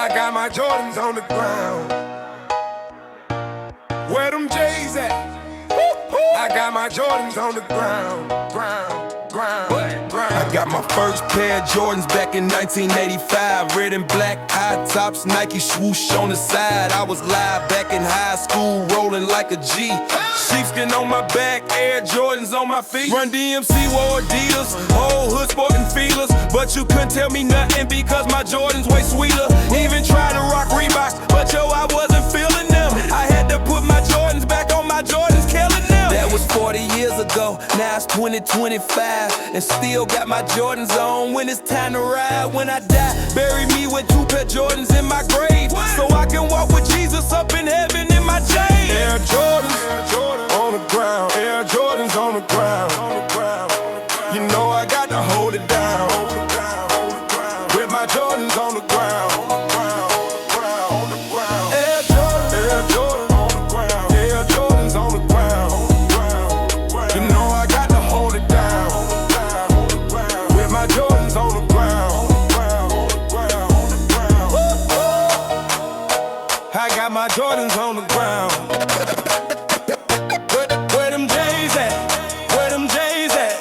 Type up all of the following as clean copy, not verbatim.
I got my Jordans on the ground. Where them J's at? I got my Jordans on the ground. I got my first pair of Jordans back in 1985. Red and black, high tops, Nike swoosh on the side. I was live back in high school, rolling like a G. Sheepskin on my back, Air Jordans on my feet. Run DMC, wore Adidas, whole hood sporting feelers. But you couldn't tell me nothing because my Jordans way sweeter. Even tried to rock Reeboks, but yo, I wasn't feeling them. I had to put my Jordans back on my Jordans, killing them. That was 40 years ago, now it's 2025. And still got my Jordans on when it's time to ride. When I die, bury me with 2 pair Jordans in my grave, so I can walk with Jesus up in heaven in my chain. Air Jordans on the ground, Air Jordans on the ground. You know I got to hold it down. With my Jordans on the ground. Air Jordans on the ground, Air Jordans on the ground. You know I got to hold it down. With my Jordans on the ground. I got my Jordans on the ground. Where them J's at? Where them J's at?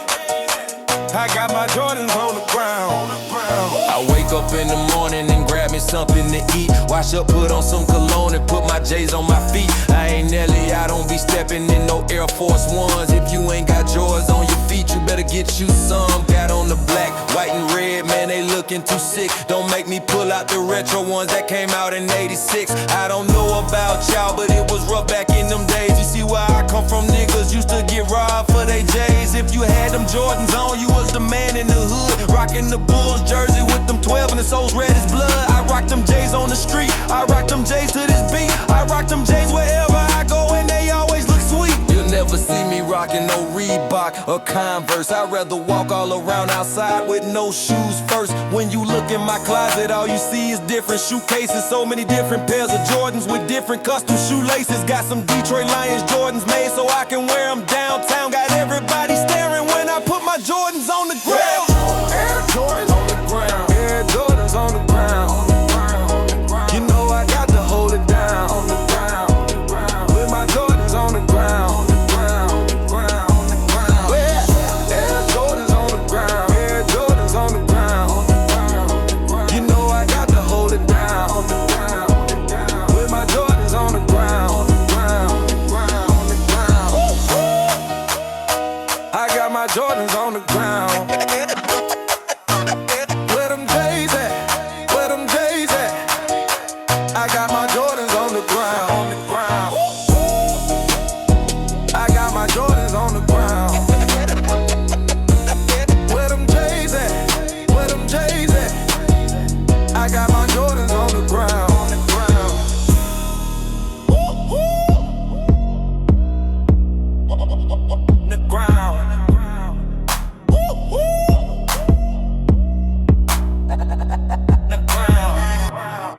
I got my Jordans on the ground. I wake up in the morning and grab me something to eat. Wash up, put on some cologne and put my J's on my feet. I ain't Nelly, I don't be stepping in no Air Force Ones. If you ain't got yours on your feet, you better get you some. Got on the black, white and red, man, they looking too sick. Don't make me pull out the retro ones that came out in '86. I don't know about y'all, but it was rough back in them days. You see where I come from, niggas used to get robbed for they J's. If you had them Jordans on, you was the man in the hood. Rocking the Bulls jersey with them 12 and the soles red as blood. I rock them J's on the street, I rock them J's to this beat. I rock them J's wherever I go and they always look sweet. You'll never see me rocking no Reebok or Converse. I'd rather walk all around outside with no shoes first. When you look in my closet, all you see is different shoe cases. So many different pairs of Jordans with different custom shoelaces. Got some Detroit Lions Jordans made so I can wear them downtown. Got everybody staring when I put my Jordans on the ground. Air Jordans on the ground, Air Jordans on the ground. You know I got to hold it down. With my Jordans on the ground. Air Jordans on the ground, Air Jordans on the ground. You know I got to hold it down. With my Jordans on the ground. I got my Jordans on the ground. Where them J's at? Where them J's at? I got my Jordans on the ground. I got my Jordans on the ground. Where them J's at? Where them J's at? I got my Jordans on the ground. The ground.